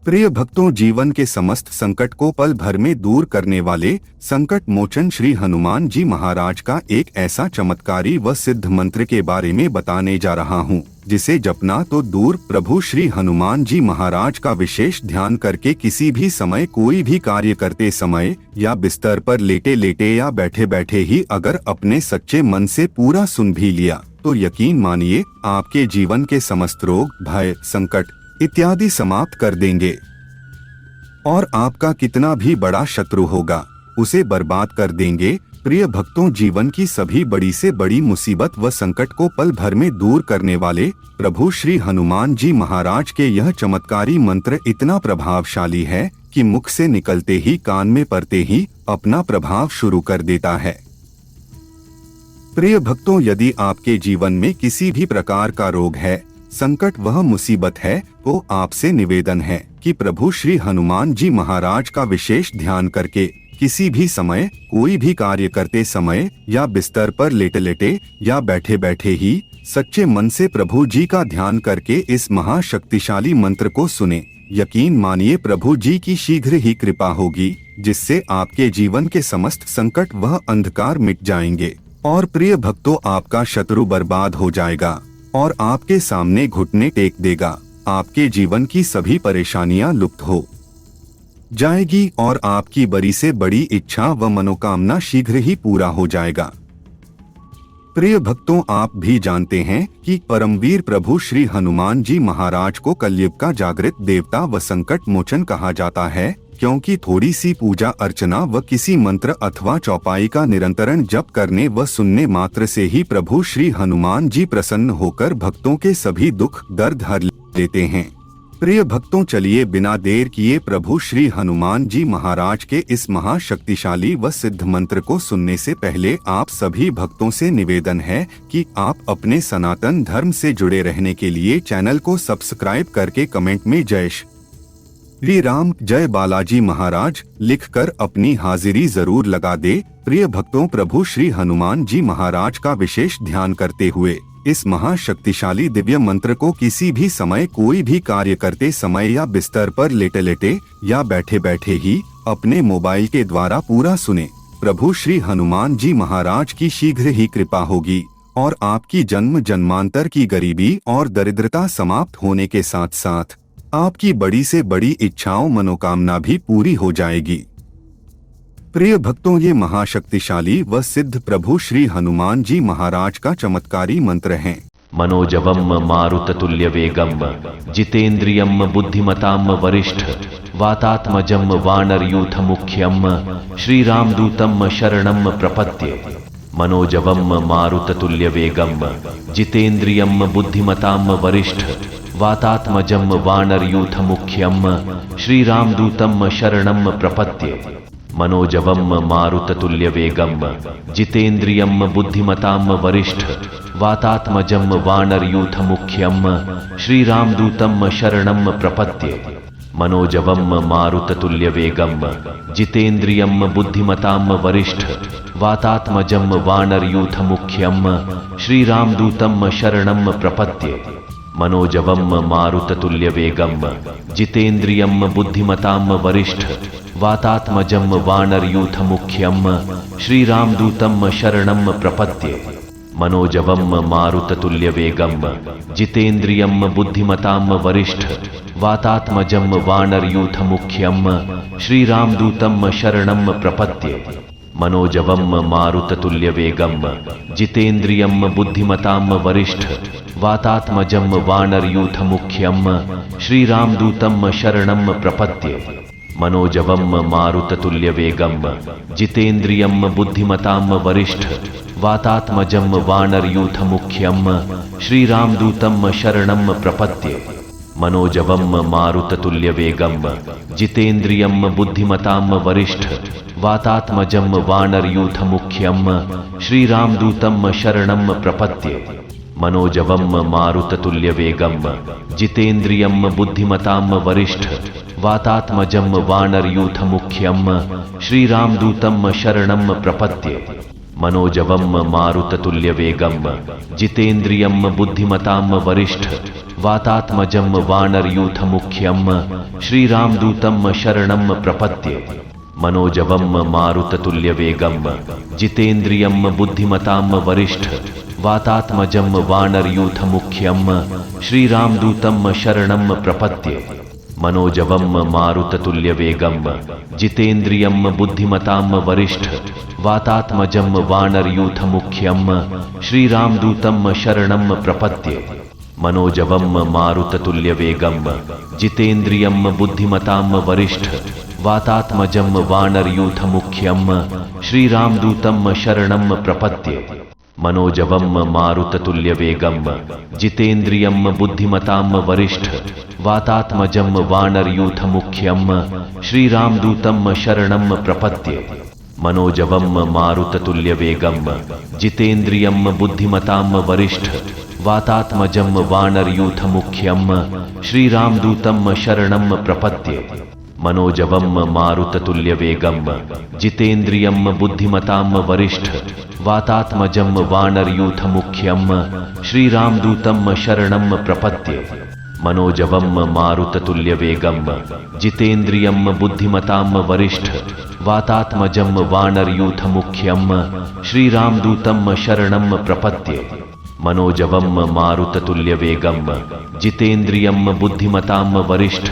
प्रिय भक्तों, जीवन के समस्त संकट को पल भर में दूर करने वाले संकट मोचन श्री हनुमान जी महाराज का एक ऐसा चमत्कारी व सिद्ध मंत्र के बारे में बताने जा रहा हूँ, जिसे जपना तो दूर, प्रभु श्री हनुमान जी महाराज का विशेष ध्यान करके किसी भी समय कोई भी कार्य करते समय या बिस्तर पर लेटे लेटे या बैठे बैठे ही अगर अपने सच्चे मन से पूरा सुन भी लिया तो यकीन मानिए आपके जीवन के समस्त रोग, भय, संकट इत्यादि समाप्त कर देंगे और आपका कितना भी बड़ा शत्रु होगा उसे बर्बाद कर देंगे। प्रिय भक्तों, जीवन की सभी बड़ी से बड़ी मुसीबत व संकट को पल भर में दूर करने वाले प्रभु श्री हनुमान जी महाराज के यह चमत्कारी मंत्र इतना प्रभावशाली है कि मुख से निकलते ही कान में पड़ते ही अपना प्रभाव शुरू कर देता है। प्रिय भक्तों, यदि आपके जीवन में किसी भी प्रकार का रोग है, संकट वह मुसीबत है, तो आपसे निवेदन है कि प्रभु श्री हनुमान जी महाराज का विशेष ध्यान करके किसी भी समय कोई भी कार्य करते समय या बिस्तर पर लेटे लेटे या बैठे बैठे ही सच्चे मन से प्रभु जी का ध्यान करके इस महाशक्तिशाली मंत्र को सुने। यकीन मानिए प्रभु जी की शीघ्र ही कृपा होगी, जिससे आपके जीवन के समस्त संकट वह अंधकार मिट जाएंगे और प्रिय भक्तों, आपका शत्रु बर्बाद हो जाएगा और आपके सामने घुटने टेक देगा। आपके जीवन की सभी परेशानियां लुप्त हो जाएगी और आपकी बड़ी से बड़ी इच्छा व मनोकामना शीघ्र ही पूरा हो जाएगा। प्रिय भक्तों, आप भी जानते हैं कि परमवीर प्रभु श्री हनुमान जी महाराज को कलयुग का जागृत देवता व संकट मोचन कहा जाता है, क्योंकि थोड़ी सी पूजा अर्चना व किसी मंत्र अथवा चौपाई का निरंतरण जप करने व सुनने मात्र से ही प्रभु श्री हनुमान जी प्रसन्न होकर भक्तों के सभी दुख दर्द हर लेते हैं। प्रिय भक्तों, चलिए बिना देर किए प्रभु श्री हनुमान जी महाराज के इस महाशक्तिशाली व सिद्ध मंत्र को सुनने से पहले आप सभी भक्तों से निवेदन है कि आप अपने सनातन धर्म से जुड़े रहने के लिए चैनल को सब्सक्राइब करके कमेंट में जय श्री राम, जय बालाजी महाराज लिखकर अपनी हाजिरी जरूर लगा दे। प्रिय भक्तों, प्रभु श्री हनुमान जी महाराज का विशेष ध्यान करते हुए इस महाशक्तिशाली दिव्य मंत्र को किसी भी समय कोई भी कार्य करते समय या बिस्तर पर लेटे लेटे या बैठे बैठे ही अपने मोबाइल के द्वारा पूरा सुने। प्रभु श्री हनुमान जी महाराज की शीघ्र ही कृपा होगी और आपकी जन्म जन्मांतर की गरीबी और दरिद्रता समाप्त होने के साथ साथ आपकी बड़ी से बड़ी इच्छाओं मनोकामना भी पूरी हो जाएगी। प्रिय भक्तों, ये महाशक्तिशाली व सिद्ध प्रभु श्री हनुमान जी महाराज का चमत्कारी मंत्र है। मनोजवम मारुततुल्य वेगम जितेन्द्रियम बुद्धिमताम वरिष्ठ वातात्मजम वानरयूथ मुख्यम श्रीरामदूतम शरणम प्रपद्ये। मनोजवम मारुततुल्य वेगम जितेन्द्रियम बुद्धिमताम वरिष्ठ वातात्मजम वानरयूथ मुख्यम श्रीरामदूतम शरणम प्रपद्ये। मनोजवम मारुततुल्य वेगम जितेन्द्रियम बुद्धिमताम वरिष्ठ वातात्मजम वानरयूथ मुख्यम श्रीरामदूतम शरणम प्रपद्ये। मनोजवम मारुततुल्य वेगम जितेन्द्रियम बुद्धिमताम वरिष्ठ वातात्मजम वानरयूथ मुख्यम श्रीरामदूतम शरणम प्रपद्ये। मनोजवम मारुततुल्य वेगम जितेन्द्रियम बुद्धिमताम वरिष्ठ वातात्मजम वानरयूथ मुख्यम श्रीरामदूतम शरणम प्रपद्ये। मनोजवम मारुततुल्य वेगम जितेन्द्रियम बुद्धिमताम वरिष्ठ वातात्मजम वानरयूथ मुख्यम श्रीरामदूतम शरणम प्रपद्ये। मनोजवम मारुततुल्य वेगम जितेन्द्रियम बुद्धिमताम वरिष्ठ वातात्मजम वानरयूथ मुख्यम श्रीरामदूतम शरणम प्रपद्ये। मनोजवम मारुततुल्य वेगम जितेन्द्रियम बुद्धिमताम वरिष्ठ वातात्मजम वानरयूथ मुख्यम श्रीरामदूतम शरणम प्रपद्ये। मनोजवम मारुततुल्य वेगम जितेन्द्रियम बुद्धिमताम वरिष्ठ वातात्मजम वानरयूथ मुख्यम श्रीरामदूतम शरणम प्रपद्ये। मनोजवम मारुततुल्य वेगम जितेन्द्रियम बुद्धिमताम वरिष्ठ वातात्मजम वानरयूथ मुख्यम श्रीरामदूतम शरणम प्रपद्ये। मनोजवम मारुततुल्यवेगम जितेन्द्रियम बुद्धिमताम वरिष्ठ वातात्मजं वानरयूथमुख्यं श्रीरामदूतं शरणं प्रपद्ये। मनोजवम मारुततुल्यवेगम जितेन्द्रियं बुद्धिमतां वरिष्ठ वातात्मजं वानरयूथमुख्यं श्रीरामदूतं शरणं प्रपद्ये। मनोजवम मारुततुल्यवेगम जितेन्द्रियं बुद्धिमतां वरिष्ठ वातात्मजं वानरयूथमुख्यं श्रीरामदूतं शरणं प्रपद्ये। मनोजवम मारुततुल्यवेगम जितेन्द्रियं बुद्धिमतां वरिष्ठ वातात्मजं वानरयूथमुख्यं श्रीरामदूतं शरणं प्रपद्ये। मनोजवम मारुततुल्यवेगम जितेन्द्रियं बुद्धिमतां वरिष्ठ वातात्मजं वानरयूथमुख्यं श्रीरामदूतं शरणं प्रपद्ये। मनोजवम मारुततुल्यवेगम जितेन्द्रियं बुद्धिमतां वरिष्ठ वातात्मजं वानरयूथमुख्यं श्रीरामदूतं शरणं प्रपद्ये। मनोजवम मारुततुल्यवेगम जितेन्द्रियं बुद्धिमतां वरिष्ठ वातात्मजं वानरयूथमुख्यं श्रीरामदूतं शरणं प्रपद्ये। मनोजवम मारुततुल्यवेगम जितेन्द्रियं बुद्धिमतां वरिष्ठ वातात्मजं वानरयूथमुख्यं श्रीरामदूतं शरणं प्रपद्ये। मनोजवम मारुततुल्यवेगम जितेन्द्रियं बुद्धिमतां वरिष्ठ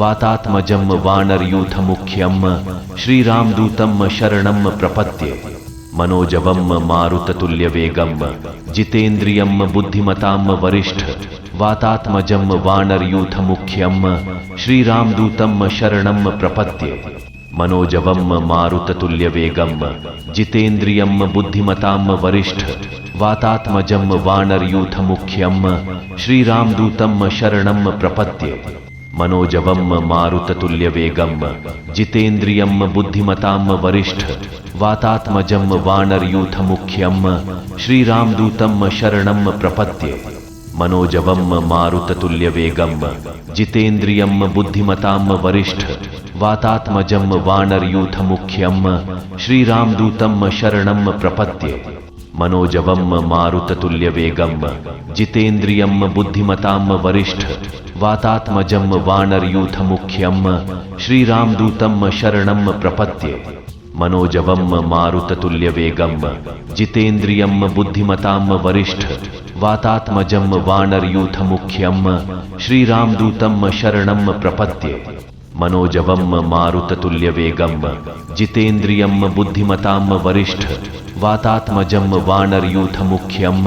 वातात्मजं वानरयूथमुख्यं श्रीरामदूतं शरणं प्रपद्ये। मनोजवम मारुततुल्यवेगम जितेन्द्रियं बुद्धिमतां वरिष्ठ वातात्मजं वानरयूथमुख्यं श्रीरामदूतं शरणं प्रपद्ये। मनोजवम मारुततुल्यवेगम जितेन्द्रियं बुद्धिमतां वरिष्ठ वातात्मजं वानरयूथमुख्यं श्रीरामदूतं शरणं प्रपद्ये। मनोजवम मारुततुल्यवेगम जितेन्द्रियं बुद्धिमतां वरिष्ठ वातात्मजं वानरयूथमुख्यं श्रीरामदूतं शरणं प्रपद्ये। मनोजवम मारुततुल्यवेगम जितेन्द्रियं बुद्धिमतां वरिष्ठ वातात्मजं वानरयूथमुख्यं श्रीरामदूतं शरणं प्रपद्ये। मनोजवम मारुततुल्यवेगम जितेन्द्रियं बुद्धिमतां वरिष्ठ वातात्मजं वानरयूथमुख्यं श्रीरामदूतं शरणं प्रपद्ये। मनोजवम मारुततुल्यवेगम जितेन्द्रियं बुद्धिमतां वरिष्ठ वातात्मजं वानरयूथमुख्यं श्रीरामदूतं शरणं प्रपद्ये। मनोजवम मारुततुल्यवेगम जितेन्द्रियं बुद्धिमतां वरिष्ठ वातात्मजं वानरयूथमुख्यं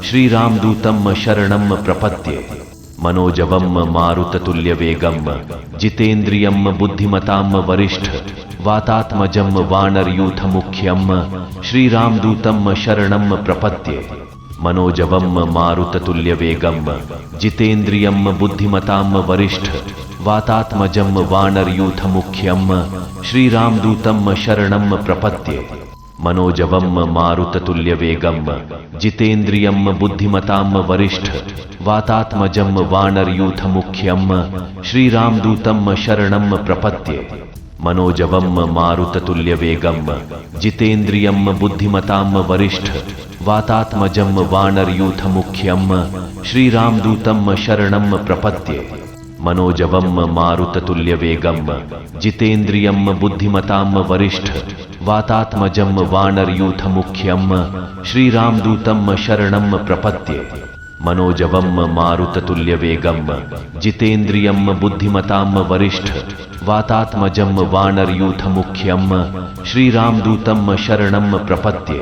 श्रीरामदूतं शरणं प्रपद्ये। मनोजवम मारुततुल्यवेगम जितेन्द्रियं बुद्धिमतां वरिष्ठ वातात्मजं वानरयूथमुख्यं श्रीरामदूतं शरणं प्रपद्ये। मनोजवम मारुततुल्यवेगम जितेन्द्रियं बुद्धिमतां वरिष्ठ वातात्मजं वानरयूथमुख्यं श्रीरामदूतं शरणं प्रपद्ये। मनोजवम मारुततुल्यवेगम जितेन्द्रियं बुद्धिमतां वरिष्ठ वातात्मजं वानरयूथमुख्यं श्रीरामदूतं शरणं प्रपद्ये। मनोजवम मारुततुल्यवेगम जितेन्द्रियं बुद्धिमतां वरिष्ठ वातात्मजं वानरयूथमुख्यं श्रीरामदूतं शरणं प्रपद्ये। मनोजवम मारुततुल्यवेगम जितेन्द्रियं बुद्धिमतां वरिष्ठ वातात्मजं वानरयूथमुख्यं श्रीरामदूतं शरणं प्रपद्ये। मनोजवम मारुततुल्यवेगम जितेन्द्रियं बुद्धिमतां वरिष्ठ वातात्मजं वानरयूथमुख्यं श्रीरामदूतं शरणं प्रपद्ये।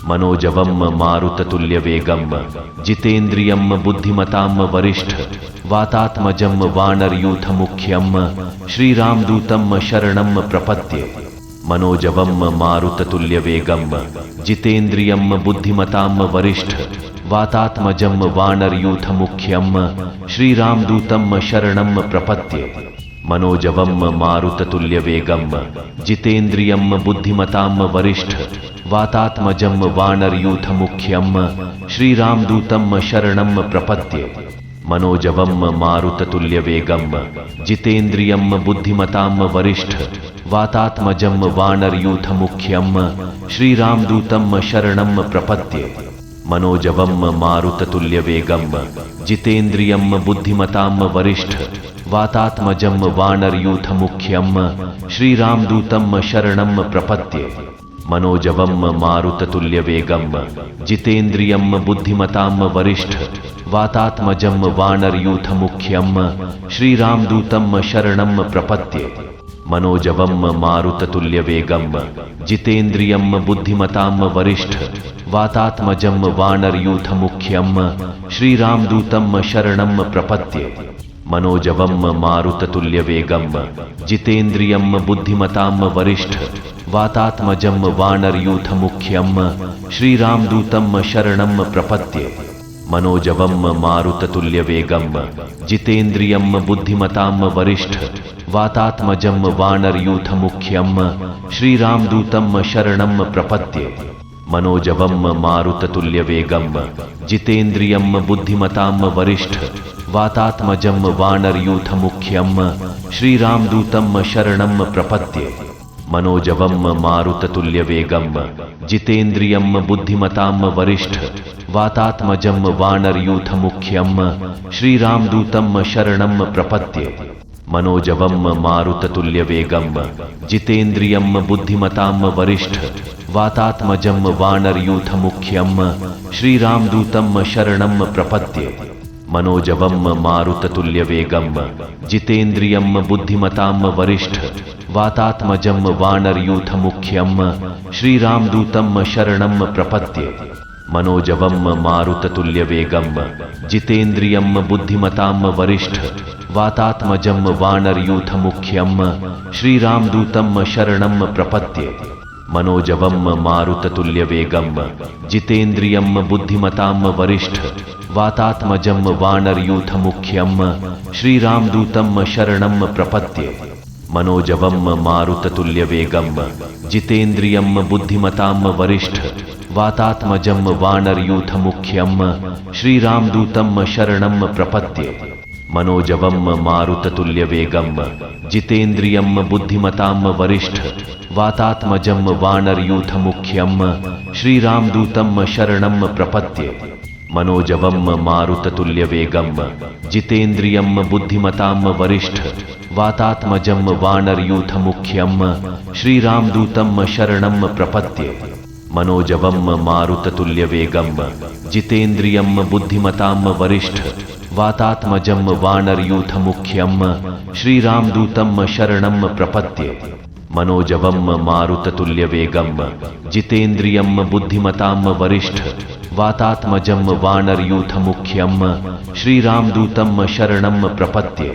मनोजवम मारुततुल्यवेगम जितेन्द्रियं बुद्धिमतां वरिष्ठ वातात्मजं वानरयूथमुख्यं श्रीरामदूतं शरणं प्रपद्ये। मनोजवम मारुततुल्यवेगम जितेन्द्रियं बुद्धिमतां वरिष्ठ वातात्मजं वानरयूथमुख्यं श्रीरामदूतं शरणं प्रपद्ये। मनोजवम मारुततुल्यवेगम जितेन्द्रियं बुद्धिमतां वरिष्ठ वातात्मजं वानरयूथमुख्यं श्रीरामदूतं शरणं प्रपद्ये। मनोजवम मारुततुल्यवेगम जितेन्द्रियं बुद्धिमतां वरिष्ठ वातात्मजं वानरयूथमुख्यं श्रीरामदूतं शरणं प्रपद्ये। मनोजवं मारुततुल्यवेगं जितेन्द्रियं बुद्धिमतां वरिष्ठ वातात्मजं वानरयूथमुख्यं श्रीरामदूतं शरणं प्रपद्ये। मनोजवं मारुततुल्यवेगं जितेन्द्रियं बुद्धिमतां वरिष्ठ वातात्मजं वानरयूथमुख्यं श्रीरामदूतं शरणं प्रपद्ये। मनोजवं मारुततुल्यवेगं जितेन्द्रियं बुद्धिमतां वरिष्ठ वातात्मजं वानरयूथमुख्यं श्रीरामदूतं शरणं प्रपद्ये। मनोजवं मारुततुल्यवेगं जितेन्द्रियं बुद्धिमतां वरिष्ठ वातात्मजं वानरयूथमुख्यं श्रीरामदूतं शरणं प्रपद्ये। मनोजवं मारुततुल्यवेगं जितेन्द्रियं बुद्धिमतां वरिष्ठ वातात्मजं वानरयूथमुख्यं श्रीरामदूतं शरणं प्रपद्ये। मनोजवं मारुततुल्यवेगं जितेन्द्रियं बुद्धिमतां वरिष्ठ वातात्मजं वानरयूथमुख्यं श्रीरामदूतं शरणं प्रपद्ये। मनोजवं मारुततुल्यवेगं जितेन्द्रियं बुद्धिमतां वरिष्ठ वातात्मजं वानरयूथमुख्यं श्रीरामदूतं शरणं प्रपद्ये। मनोजवं मारुततुल्यवेगं जितेन्द्रियं बुद्धिमतां वरिष्ठ वातात्मजं वानरयूथमुख्यं श्रीरामदूतं शरणं प्रपद्ये। मनोजवं मारुततुल्यवेगं जितेन्द्रियं बुद्धिमतां वरिष्ठ वातात्मजं वानरयूथमुख्यं श्रीरामदूतं शरणं प्रपद्ये। मनोजवं मारुततुल्यवेगं जितेन्द्रियं बुद्धिमतां वरिष्ठ वातात्मजं वानरयूथमुख्यं श्रीरामदूतं शरणं प्रपद्ये। मनोजवं मारुततुल्यवेगं जितेन्द्रियं बुद्धिमतां वरिष्ठ वातात्मजं वानरयूथमुख्यं श्रीरामदूतं शरणं प्रपद्ये। मनोजवं मारुततुल्यवेगं जितेन्द्रियं बुद्धिमतां वरिष्ठ वातात्मजं वानरयूथमुख्यं श्रीरामदूतं शरणं प्रपद्ये। मनोजवं मारुततुल्यवेगं जितेन्द्रियं बुद्धिमतां वरिष्ठ वातात्मजं वानरयूथमुख्यं श्रीरामदूतं शरणं प्रपद्ये। मनोजवं मारुततुल्यवेगं जितेन्द्रियं बुद्धिमतां वरिष्ठ वातात्मजं वानरयूथमुख्यं श्रीरामदूतं शरणं प्रपद्ये। मनोजवं मारुततुल्यवेगं जितेन्द्रियं बुद्धिमतां वरिष्ठ वातात्मजं वानरयूथमुख्यं श्रीरामदूतं शरणं प्रपद्ये। मनोजवं मारुततुल्यवेगं जितेन्द्रियं बुद्धिमतां वरिष्ठ वातात्मजं वानरयूथमुख्यं श्रीरामदूतं शरणं प्रपद्ये।